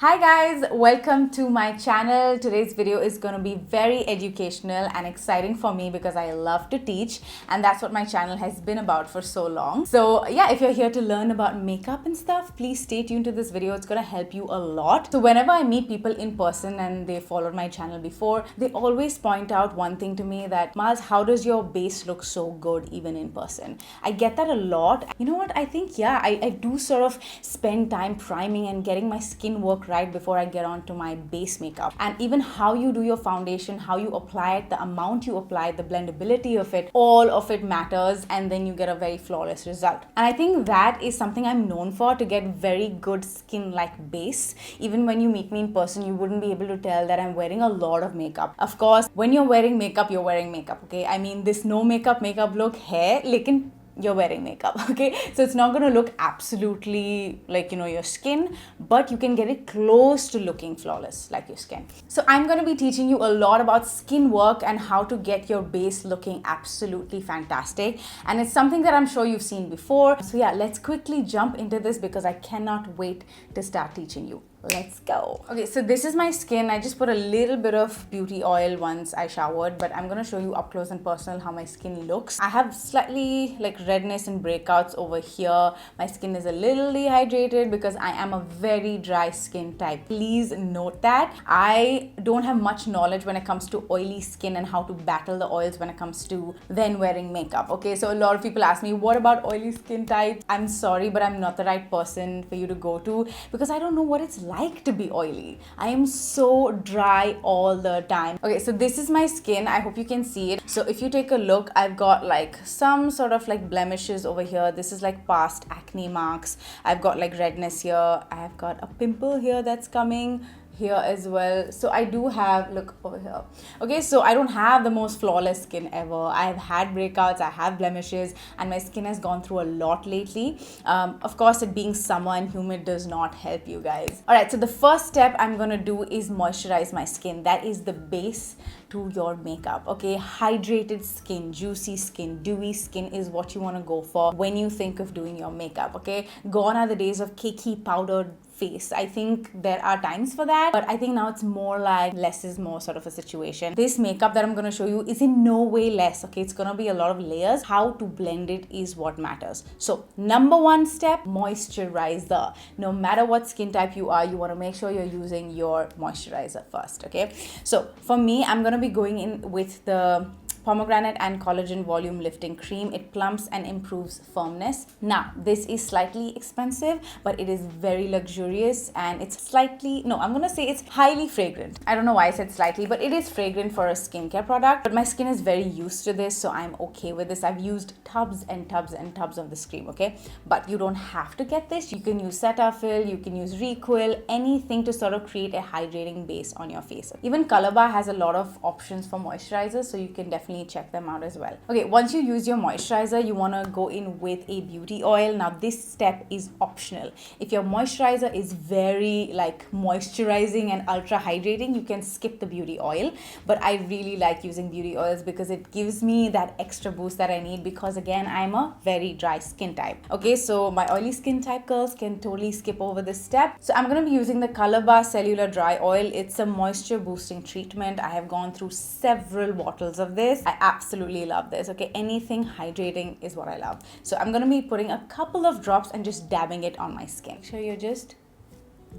Hi guys, welcome to my channel. Today's video is going to be very educational and exciting for me because I love to teach, and that's what my channel has been about for so long. So yeah, if you're here to learn about makeup and stuff, please stay tuned to this video. It's going to help you a lot. So whenever I meet people in person and they followed my channel before, they always point out one thing to me, that Maz, how does your base look so good even in person? I get that a lot. You know what, I think I do sort of spend time priming and getting my skin work right before I get on to my base makeup. And even how you do your foundation, how you apply it, the amount you apply, the blendability of it, all of it matters, and then you get a very flawless result. And I think that is something I'm known for, to get very good skin like base. Even when you meet me in person, you wouldn't be able to tell that I'm wearing a lot of makeup. Of course, when you're wearing makeup, you're wearing makeup, okay? I mean, this no makeup look hai, lekin you're wearing makeup, okay? So it's not going to look absolutely like, your skin, but you can get it close to looking flawless like your skin. So I'm going to be teaching you a lot about skin work and how to get your base looking absolutely fantastic. And it's something that I'm sure you've seen before. So yeah, let's quickly jump into this because I cannot wait to start teaching you. Let's go. Okay, so this is my skin. I just put a little bit of beauty oil once I showered, but I'm gonna show you up close and personal how my skin looks. I have slightly like redness and breakouts over here. My skin is a little dehydrated because I am a very dry skin type. Please note that. I don't have much knowledge when it comes to oily skin and how to battle the oils when it comes to then wearing makeup. Okay, so a lot of people ask me, what about oily skin types? I'm sorry, but I'm not the right person for you to go to because I don't know what it's like to be oily. I am so dry all the time. Okay, so this is my skin. I hope you can see it. So if you take a look, I've got like some sort of like blemishes over here. This is like past acne marks. I've got like redness here. I've got a pimple here that's coming here as well. So I do have, look over here. Okay, so I don't have the most flawless skin ever. I've had breakouts, I have blemishes, and my skin has gone through a lot lately. Of course, it being summer and humid does not help you guys. All right, so the first step I'm gonna do is moisturize my skin. That is the base to your makeup. Okay, hydrated skin, juicy skin, dewy skin is what you want to go for when you think of doing your makeup. Okay, gone are the days of cakey powdered face. I think there are times for that, but I think now it's more like less is more sort of a situation. This makeup that I'm going to show you is in no way less. Okay, it's going to be a lot of layers. How to blend it is what matters. So number one step, moisturizer. No matter what skin type you are, you want to make sure you're using your moisturizer first. Okay, so for me, I'm going to be going in with the Pomegranate and Collagen Volume Lifting Cream. It plumps and improves firmness. Now, this is slightly expensive, but it is very luxurious, and it's slightly, no, I'm gonna say it's highly fragrant. I don't know why I said slightly, but it is fragrant for a skincare product. But my skin is very used to this, so I'm okay with this. I've used tubs and tubs and tubs of this cream, okay? But you don't have to get this. You can use Cetaphil, you can use Requil, anything to sort of create a hydrating base on your face. Even Colorbar has a lot of options for moisturizers, so you can definitely check them out as well. Okay, once you use your moisturizer, you want to go in with a beauty oil. Now this step is optional. If your moisturizer is very like moisturizing and ultra hydrating, you can skip the beauty oil, but I really like using beauty oils because it gives me that extra boost that I need, because again, I'm a very dry skin type. Okay, so my oily skin type girls can totally skip over this step. So I'm going to be using the Colorbar Cellular Dry Oil. It's a moisture boosting treatment. I have gone through several bottles of this. I absolutely love this. Okay, anything hydrating is what I love. So I'm going to be putting a couple of drops and just dabbing it on my skin. Make sure you're just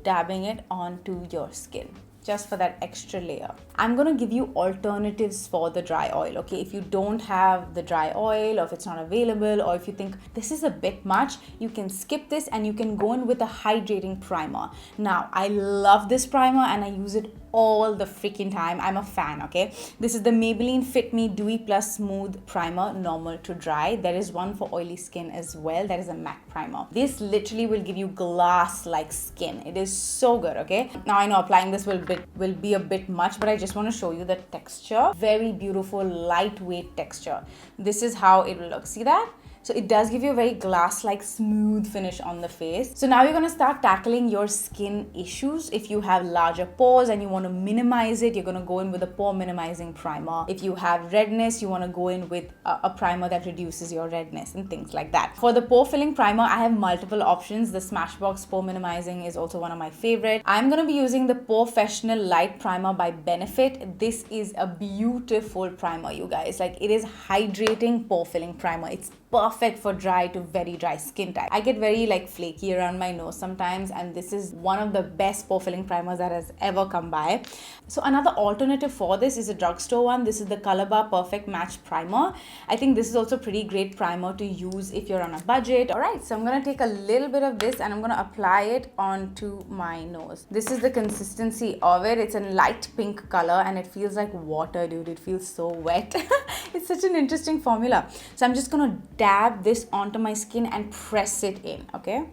dabbing it onto your skin, just for that extra layer. I'm going to give you alternatives for the dry oil. Okay, if you don't have the dry oil, or if it's not available, or if you think this is a bit much, you can skip this and you can go in with a hydrating primer. Now, I love this primer and I use it all the freaking time. I'm a fan. Okay, this is the Maybelline Fit Me Dewy+Smooth primer, normal to dry. There is one for oily skin as well. That is a matte primer. This literally will give you glass like skin. It is so good. Okay, now I know applying this will be a bit much, but I just want to show you the texture. Very beautiful lightweight texture. This is how it will look. See that? So it does give you a very glass-like smooth finish on the face. So now you're going to start tackling your skin issues. If you have larger pores and you want to minimize it, you're going to go in with a pore minimizing primer. If you have redness, you want to go in with a primer that reduces your redness and things like that. For the pore filling primer, I have multiple options. The Smashbox Pore Minimizing is also one of my favorite. I'm going to be using the Porefessional Light Primer by Benefit. This is a beautiful primer, you guys. Like, it is hydrating pore filling primer. It's perfect for dry to very dry skin type. I get very like flaky around my nose sometimes, and this is one of the best pore filling primers that has ever come by. So another alternative for this is a drugstore one. This is the Colorbar Perfect Match Primer. I think this is also a pretty great primer to use if you're on a budget. Alright, so I'm gonna take a little bit of this and I'm gonna apply it onto my nose. This is the consistency of it. It's a light pink color and it feels like water, dude. It feels so wet. It's such an interesting formula. So I'm just gonna dab this onto my skin and press it in, okay?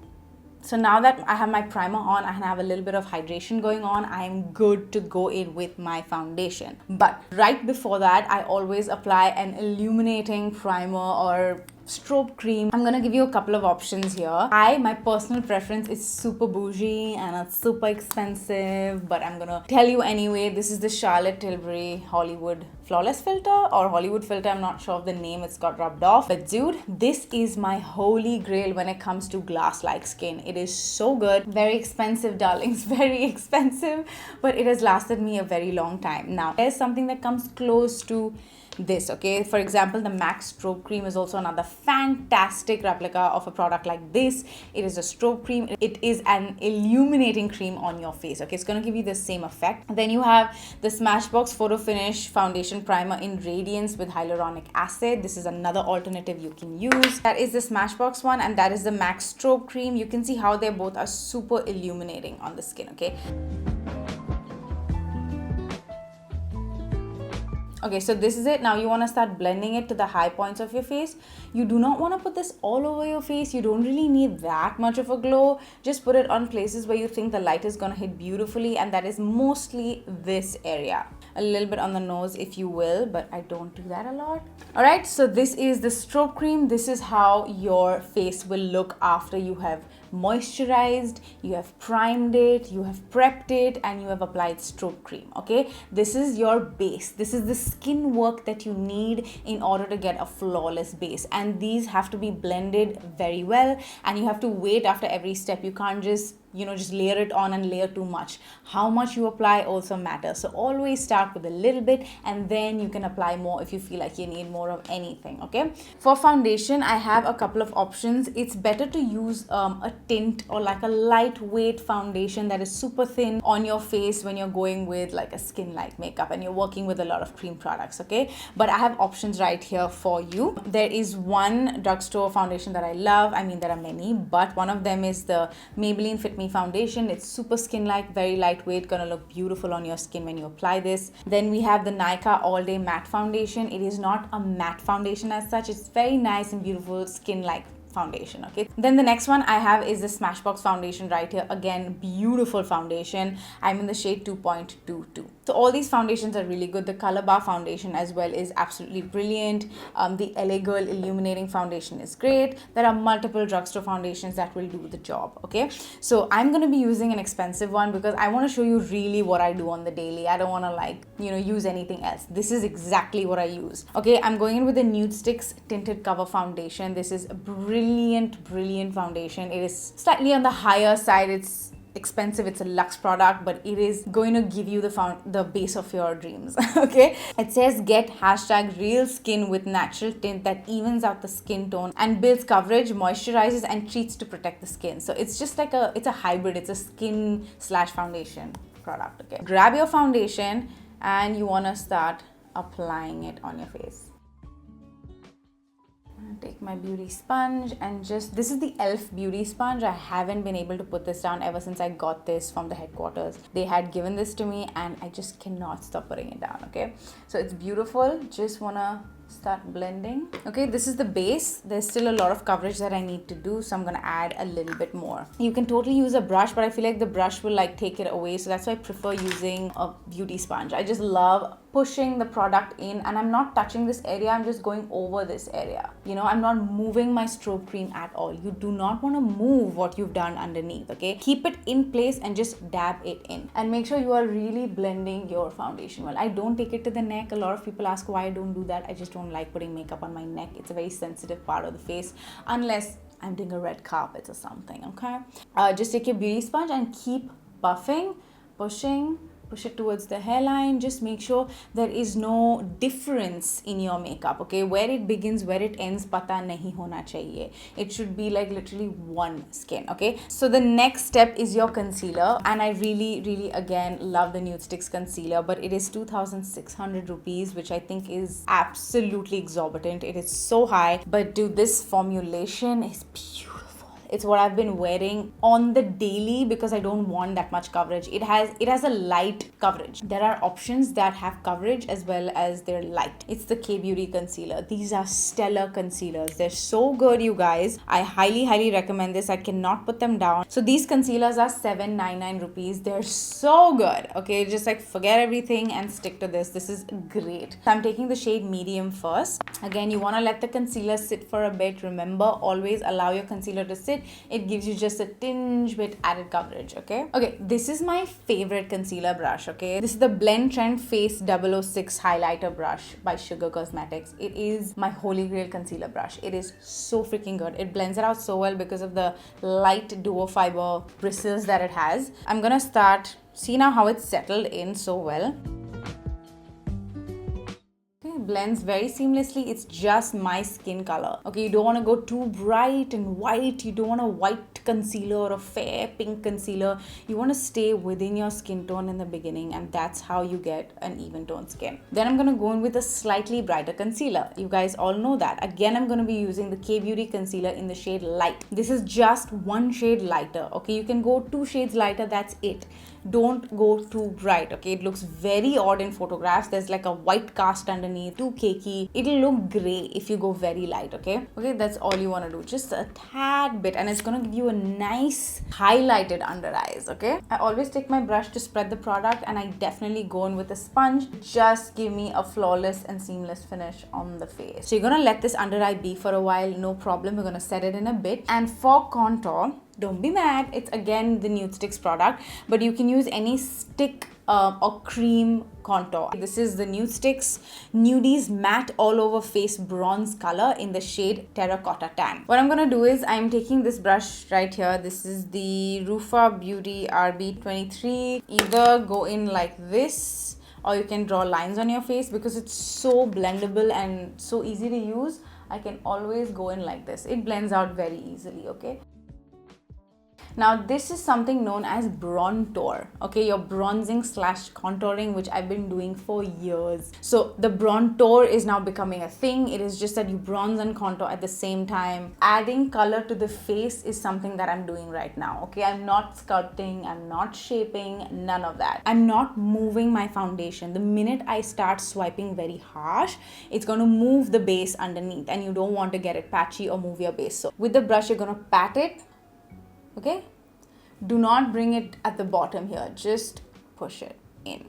So now that I have my primer on, I have a little bit of hydration going on, I'm good to go in with my foundation. But right before that, I always apply an illuminating primer or strobe cream. I'm gonna give you a couple of options here. My personal preference is super bougie and it's super expensive, but I'm gonna tell you anyway. This is the Charlotte Tilbury Hollywood Flawless Filter or Hollywood Filter. I'm not sure of the name, it's got rubbed off. But dude, this is my holy grail when it comes to glass-like skin. It is so good. Very expensive, darlings, very expensive, but it has lasted me a very long time. Now, there's something that comes close to this, okay? For example, the M.A.C strobe cream is also another fantastic replica of a product like this. It is a strobe cream. It is an illuminating cream on your face, okay? It's going to give you the same effect. Then you have the Smashbox Photo Finish Foundation Primer in Radiance with hyaluronic acid. This is another alternative you can use. That is the Smashbox one, and that is the M.A.C strobe cream. You can see how they both are super illuminating on the skin, okay? Okay, so this is it. Now you want to start blending it to the high points of your face. You do not want to put this all over your face. You don't really need that much of a glow. Just put it on places where you think the light is going to hit beautifully, and that is mostly this area. A little bit on the nose if you will, but I don't do that a lot. Alright, so this is the strobe cream. This is how your face will look after you have moisturized, you have primed it, you have prepped it, and you have applied strobe cream, okay? This is your base. This is the skin work that you need in order to get a flawless base, and these have to be blended very well, and you have to wait after every step. You can't just just layer it on and layer too much. How much you apply also matters. So always start with a little bit and then you can apply more if you feel like you need more of anything, okay? For foundation, I have a couple of options. It's better to use a tint or like a lightweight foundation that is super thin on your face when you're going with like a skin light makeup and you're working with a lot of cream products, okay? But I have options right here for you. There is one drugstore foundation that I love. I mean, there are many, but one of them is the Maybelline Fit Me foundation. It's super skin-like, very lightweight, gonna look beautiful on your skin when you apply this. Then we have the Nykaa All Day Matte Foundation. It is not a matte foundation as such. It's very nice and beautiful skin-like foundation, okay? Then the next one I have is the Smashbox foundation right here. Again, beautiful foundation. I'm in the shade 2.22. So all these foundations are really good. The Colorbar foundation as well is absolutely brilliant. The LA Girl Illuminating foundation is great. There are multiple drugstore foundations that will do the job, okay? So I'm going to be using an expensive one because I want to show you really what I do on the daily. I don't want to like, use anything else. This is exactly what I use. Okay, I'm going in with the Nudestix Tinted Cover Foundation. This is a brilliant foundation. It is slightly on the higher side. It's expensive, it's a luxe product, but it is going to give you the base of your dreams. Okay, it says get #real skin with natural tint that evens out the skin tone and builds coverage, moisturizes and treats to protect the skin. So it's just like it's a hybrid. It's a skin / foundation product. Okay, grab your foundation and you want to start applying it on your face. Take my beauty sponge and this is the e.l.f. beauty sponge. I haven't been able to put this down ever since I got this from the headquarters. They had given this to me and I just cannot stop putting it down, okay? So it's beautiful. Just wanna start blending. Okay, this is the base. There's still a lot of coverage that I need to do, so I'm gonna add a little bit more. You can totally use a brush, but I feel like the brush will like take it away, so that's why I prefer using a beauty sponge. I just love pushing the product in, and I'm not touching this area, I'm just going over this area. You know, I'm not moving my strobe cream at all. You do not want to move what you've done underneath, okay? Keep it in place and just dab it in, and make sure you are really blending your foundation well. I don't take it to the neck. A lot of people ask why I don't do that. I just don't like putting makeup on my neck. It's a very sensitive part of the face, unless I'm doing a red carpet or something, okay? Just take your beauty sponge and keep buffing, pushing, push it towards the hairline. Just make sure there is no difference in your makeup, okay? Where it begins, where it ends, pata nahi hona chahiye. It should be like literally one skin, okay? So the next step is your concealer, and I really again love the Nudestix concealer, but it is 2,600 rupees, which I think is absolutely exorbitant. It is so high, but dude, this formulation is beautiful. It's what I've been wearing on the daily because I don't want that much coverage. It has a light coverage. There are options that have coverage as well as they're light. It's the K-Beauty concealer. These are stellar concealers. They're so good, you guys. I highly recommend this. I cannot put them down. So these concealers are 799 rupees. They're so good. Okay, just like forget everything and stick to this. This is great. So I'm taking the shade medium first. Again, you want to let the concealer sit for a bit. Remember, always allow your concealer to sit. It gives you just a tinge bit added coverage, okay? Okay, this is my favorite concealer brush, okay? This is the Blend Trend Face 006 highlighter brush by Sugar Cosmetics. It is my holy grail concealer brush. It is so freaking good. It blends it out so well because of the light duo fiber bristles that it has. I'm gonna start, see now how it's settled in so well. Blends very seamlessly. It's just my skin color, okay? You don't want to go too bright and white. You don't want a white concealer or a fair pink concealer. You want to stay within your skin tone in the beginning, and that's how you get an even tone skin. Then I'm going to go in with a slightly brighter concealer. You guys all know that. Again, I'm going to be using the K-Beauty concealer in the shade Light. This is just one shade lighter, okay? You can go 2 shades lighter, that's it. Don't go too bright, okay? It looks very odd in photographs. There's like a white cast underneath, too cakey. It'll look gray if you go very light, okay? Okay, that's all you want to do. Just a tad bit, and it's gonna give you a nice highlighted under eyes, okay? I always take my brush to spread the product, and I definitely go in with a sponge. Just give me a flawless and seamless finish on the face. So you're gonna let this under eye be for a while, no problem. We're gonna set it in a bit. And for contour, don't be mad, it's again the Nudestix product, but you can use any stick or cream contour. This is the Nudestix Nudies Matte All Over Face Bronze color in the shade Terracotta Tan. What I'm gonna do is I'm taking this brush right here. This is the Rufa Beauty RB23. Either go in like this, or you can draw lines on your face. Because it's so blendable and so easy to use, I can always go in like this. It blends out very easily, okay? Now this is something known as bronzer, okay? Your bronzing slash contouring, which I've been doing for years. So the bronzer is now becoming a thing. It is just that you bronze and contour at the same time. Adding color to the face is something that I'm doing right now, okay? I'm not sculpting, I'm not shaping, none of that. I'm not moving my foundation. The minute I start swiping very harsh, it's going to move the base underneath, and you don't want to get it patchy or move your base. So with the brush, you're going to pat it, okay? Do not bring it at the bottom here, just push it in.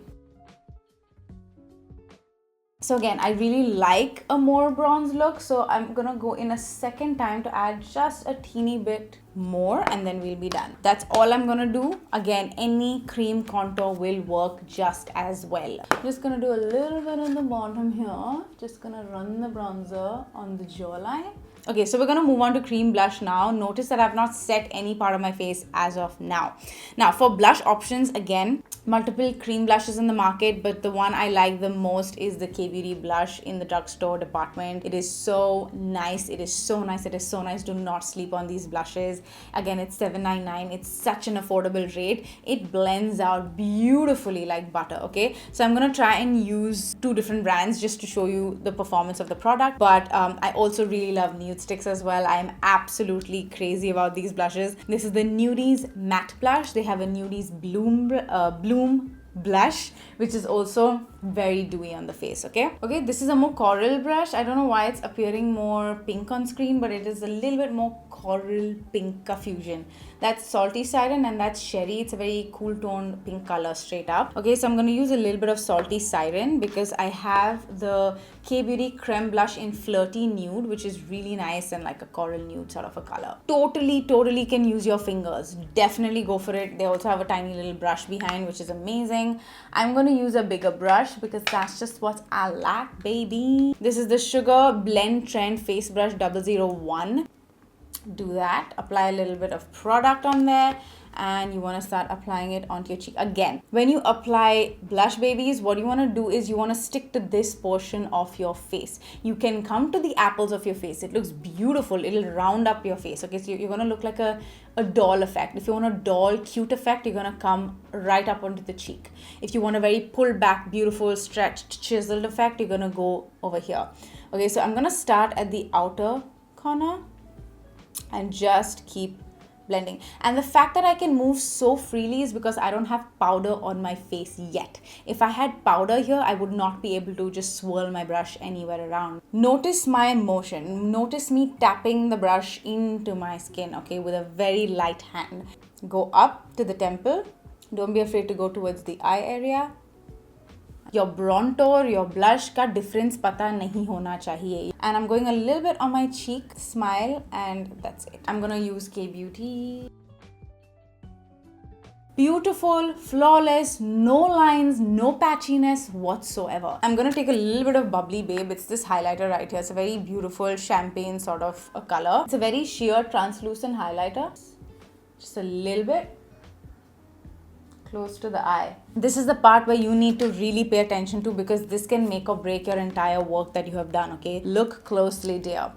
So again, I really like a more bronze look, so I'm gonna go in a second time to add just a teeny bit more, and then we'll be done. That's all I'm gonna do. Again, any cream contour will work just as well. I'm just gonna do a little bit on the bottom here. Just gonna run the bronzer on the jawline. Okay, so we're gonna move on to cream blush now. Notice that I've not set any part of my face as of now. Now for blush options, again, multiple cream blushes in the market, but the one I like the most is the K-Beauty blush in the drugstore department. It is so nice. It is so nice. It is so nice. Do not sleep on these blushes. Again, it's $7.99. It's such an affordable rate. It blends out beautifully like butter, okay? So I'm gonna try and use 2 different brands just to show you the performance of the product, but I also really love Nudestix as well. I am absolutely crazy about these blushes. This is the Nudies Matte Blush. They have a Nudies Bloom blush, which is also very dewy on the face. Okay, this is a more coral brush. I don't know why it's appearing more pink on screen, but it is a little bit more coral pink fusion. That's salty siren and that's sherry. It's a very cool toned pink color straight up. Okay, so I'm going to use a little bit of salty siren because I have the K-Beauty Creme blush in Flirty Nude, which is really nice and like a coral nude sort of a color. Totally can use your fingers. Definitely go for it. They also have a tiny little brush behind, which is amazing. I'm going to use a bigger brush because that's just what I like, baby. This is the Sugar Blend Trend Face Brush 001. Do that, apply a little bit of product on there, and you want to start applying it onto your cheek. Again, when you apply blush, babies, what you want to do is you want to stick to this portion of your face. You can come to the apples of your face. It looks beautiful. It'll round up your face. Okay, so you're going to look like a doll effect. If you want a doll cute effect, you're going to come right up onto the cheek. If you want a very pulled back, beautiful, stretched, chiseled effect, you're going to go over here. Okay, so I'm going to start at the outer corner and just keep blending. And the fact that I can move so freely is because I don't have powder on my face yet. If I had powder here, I would not be able to just swirl my brush anywhere around. Notice my motion. Notice me tapping the brush into my skin, okay, with a very light hand. Go up to the temple. Don't be afraid to go towards the eye area. Your bronzer, your blush का difference पता नहीं होना चाहिए. And I'm going a little bit on my cheek, smile, and that's it. I'm gonna use K-Beauty. Beautiful, flawless, no lines, no patchiness whatsoever. I'm gonna take a little bit of Bubbly Babe. It's this highlighter right here. It's a very beautiful champagne sort of a color. It's a very sheer translucent highlighter. Just a little bit. Close to the eye. This is the part where you need to really pay attention to because this can make or break your entire work that you have done, okay? Look closely, dear.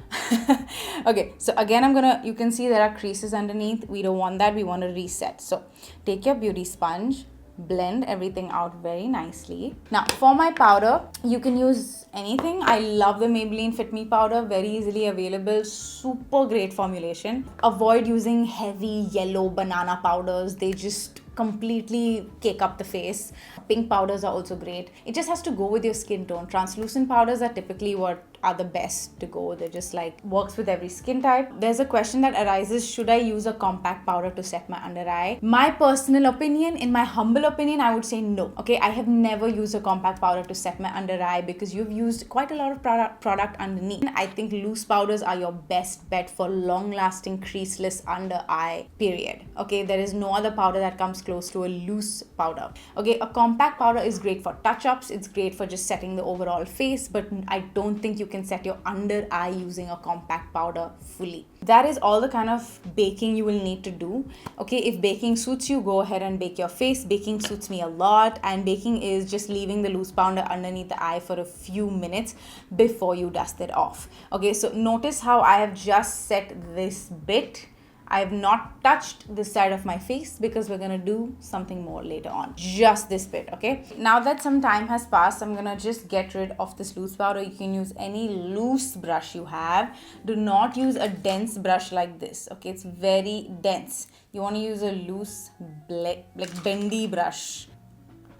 Okay, so again, you can see there are creases underneath. We don't want that. We want to reset. So take your beauty sponge, blend everything out very nicely. Now, for my powder, you can use anything. I love the Maybelline Fit Me powder, very easily available, super great formulation. Avoid using heavy yellow banana powders. They just completely cake up the face. Pink powders are also great. It just has to go with your skin tone. Translucent powders are typically what are the best to go. They're just like works with every skin type. There's a question that arises, should I use a compact powder to set my under eye? My personal opinion, in my humble opinion, I would say no. Okay, I have never used a compact powder to set my under eye because you've used quite a lot of product underneath. I think loose powders are your best bet for long lasting creaseless under eye, period. Okay, there is no other powder that comes close to a loose powder. Okay, a compact powder is great for touch-ups. It's great for just setting the overall face, but I don't think you can set your under eye using a compact powder fully. That is all the kind of baking you will need to do. Okay, if baking suits you, go ahead and bake your face. Baking suits me a lot, and baking is just leaving the loose powder underneath the eye for a few minutes before you dust it off. Okay, so notice how I have just set this bit. I have not touched this side of my face because we're going to do something more later on. Just this bit, okay? Now that some time has passed, I'm going to just get rid of this loose powder. You can use any loose brush you have. Do not use a dense brush like this, okay? It's very dense. You want to use a loose, like bendy brush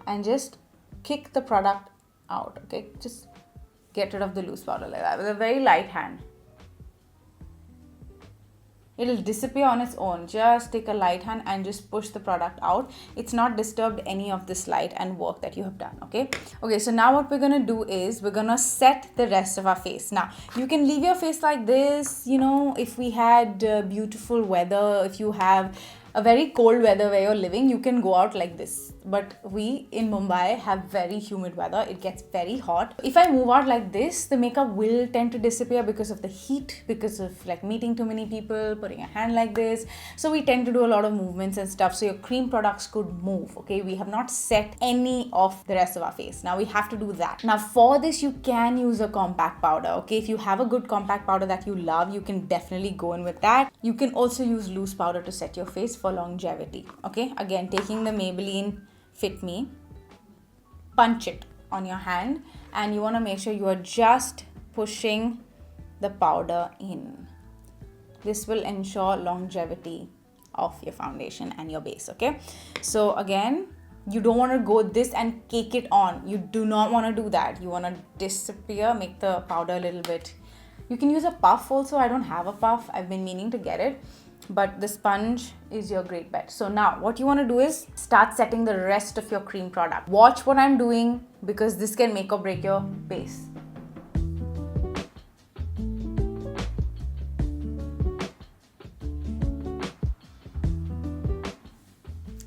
and just kick the product out, okay? Just get rid of the loose powder like that with a very light hand. It'll disappear on its own. Just take a light hand and just push the product out. It's not disturbed any of this light and work that you have done, okay? Okay, so now what we're gonna do is we're gonna set the rest of our face. Now, you can leave your face like this, you know, if we had beautiful weather, if you have a very cold weather where you're living, you can go out like this. But we in Mumbai have very humid weather. It gets very hot. If I move out like this, the makeup will tend to disappear because of the heat, because of like meeting too many people, putting a hand like this. So we tend to do a lot of movements and stuff. So your cream products could move, okay? We have not set any of the rest of our face. Now we have to do that. Now for this, you can use a compact powder, okay? If you have a good compact powder that you love, you can definitely go in with that. You can also use loose powder to set your face for longevity, okay? Again, taking the Maybelline Fit Me, punch it on your hand, and you want to make sure you are just pushing the powder in. This will ensure longevity of your foundation and your base, okay? So again, You don't want to go this and cake it on. You do not want to do that. You want to disappear, make the powder a little bit. You can use a puff also. I don't have a puff. I've been meaning to get it. But the sponge is your great bet. So now what you want to do is start setting the rest of your cream product. Watch what I'm doing because this can make or break your base.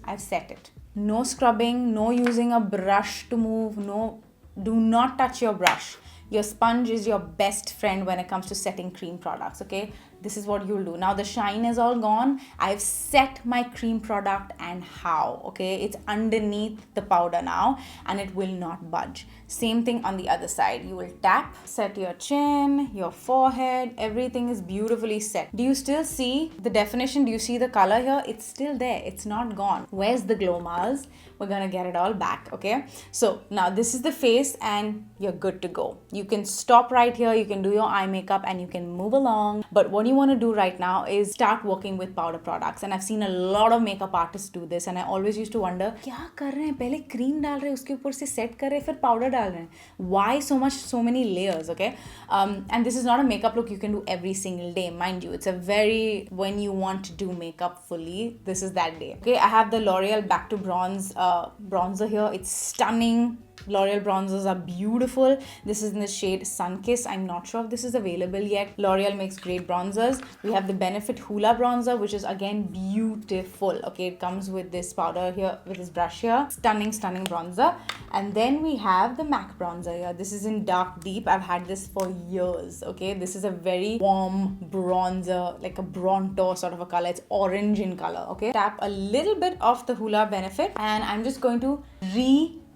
I've set it. No scrubbing, no using a brush to move, no, do not touch your brush. Your sponge is your best friend when it comes to setting cream products, okay? This is what you'll do. Now the shine is all gone. I've set my cream product and how, okay? It's underneath the powder now and it will not budge. Same thing on the other side. You will tap, set your chin, your forehead, everything is beautifully set. Do you still see the definition? Do you see the color here? It's still there. It's not gone. Where's the glow, Mars? We're gonna get it all back, okay? So now this is the face and you're good to go. You can stop right here. You can do your eye makeup and you can move along. But what you want to do right now is start working with powder products. And I've seen a lot of makeup artists do this. And I always used to wonder, क्या कर रहे हैं? पहले cream डाल रहे हैं, उसके ऊपर से set कर रहे हैं, फिर powder डाल रहे हैं. Why so many layers, okay? And this is not a makeup look you can do every single day, mind you. It's a very, when you want to do makeup fully, this is that day. Okay, I have the L'Oreal Back to Bronze bronzer here. It's stunning. L'Oreal bronzers are beautiful. This is in the shade Sunkiss. I'm not sure if this is available yet. L'Oreal makes great bronzers. We have the Benefit Hoola bronzer, which is again beautiful. Okay, it comes with this powder here, with this brush here. Stunning bronzer. And then we have the M.A.C bronzer here. This is in dark deep. I've had this for years. Okay, this is a very warm bronzer, like a Bronto sort of a color. It's orange in color. Okay, tap a little bit of the Hoola Benefit and I'm just going to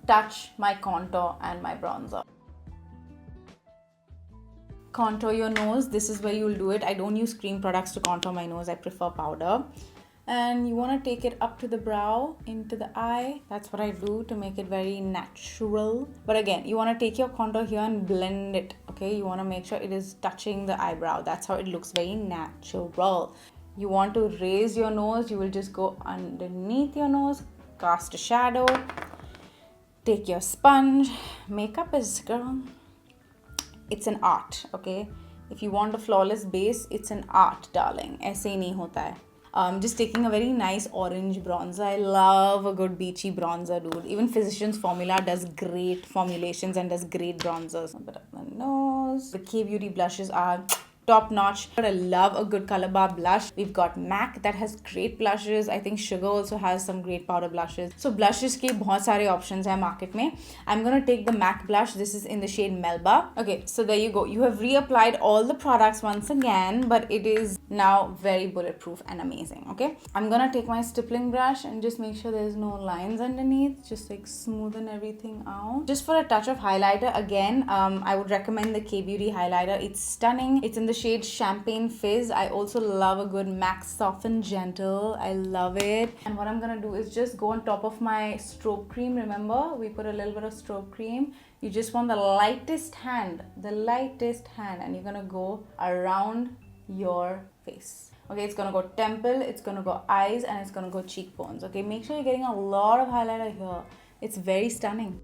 touch my contour and my bronzer. Contour your nose. This is where you'll do it. I don't use cream products to contour my nose. I prefer powder. And you want to take it up to the brow, into the eye. That's what I do to make it very natural. But again, you want to take your contour here and blend it. Okay, you want to make sure it is touching the eyebrow. That's how it looks very natural. You want to raise your nose. You will just go underneath your nose, cast a shadow. Take your sponge. Makeup is, girl, it's an art, okay? If you want a flawless base, it's an art, darling. Aise nahi hota hai. Just taking a very nice orange bronzer. I love a good beachy bronzer, dude. Even Physicians Formula does great formulations and does great bronzers. A bit of the nose. The K-Beauty blushes are top notch. But I love a good Colorbar blush. We've got M.A.C that has great blushes. I think Sugar also has some great powder blushes. So blushes ke bahut sare options hai market mein. I'm gonna take the M.A.C blush. This is in the shade Melba. Okay, so there you go. You have reapplied all the products once again, but it is now very bulletproof and amazing. Okay, I'm gonna take my stippling brush and just make sure there's no lines underneath. Just like smoothen everything out. Just for a touch of highlighter, again, I would recommend the K-Beauty highlighter. It's stunning. It's in the shade Champagne Fizz. I also love a good M.A.C Soft and Gentle. I love it. And what I'm gonna do is just go on top of my strobe cream. Remember, we put a little bit of strobe cream. You just want the lightest hand, and you're gonna go around your face. Okay, it's gonna go temple, it's gonna go eyes, and it's gonna go cheekbones. Okay, make sure you're getting a lot of highlighter here. It's very stunning.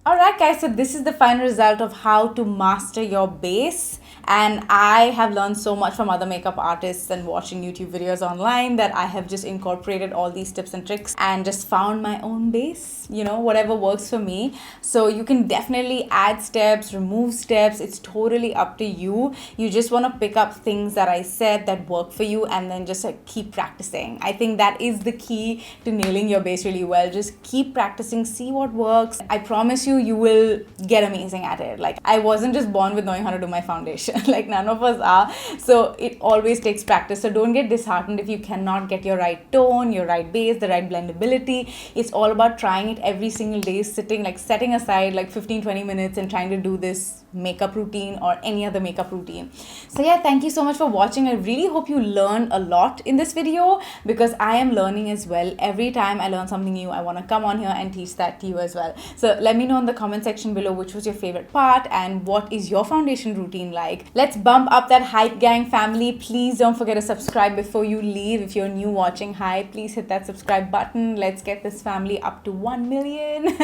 Alright guys, so this is the final result of how to master your base. And I have learned so much from other makeup artists and watching YouTube videos online that I have just incorporated all these tips and tricks and just found my own base, you know, whatever works for me. So you can definitely add steps, remove steps. It's totally up to you. You just want to pick up things that I said that work for you and then just like keep practicing. I think that is the key to nailing your base really well. Just keep practicing, see what works. I promise you, you will get amazing at it. Like, I wasn't just born with knowing how to do my foundation. Like, none of us are. So it always takes practice. So don't get disheartened if you cannot get your right tone, your right base, the right blendability. It's all about trying it every single day, sitting, like setting aside like 15-20 minutes and trying to do this makeup routine or any other makeup routine. So yeah, thank you so much for watching. I really hope you learned a lot in this video because I am learning as well. Every time I learn something new, I want to come on here and teach that to you as well. So let me know in the comment section below which was your favorite part and what is your foundation routine like. Let's bump up that Hype Gang family. Please don't forget to subscribe before you leave. If you're new watching Hype, please hit that subscribe button. Let's get this family up to 1 million.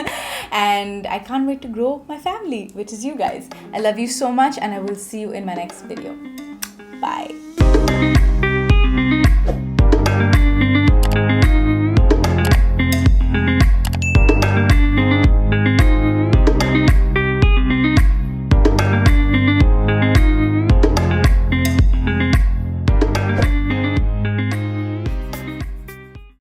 And I can't wait to grow my family, which is you guys. I love you so much and I will see you in my next video. Bye.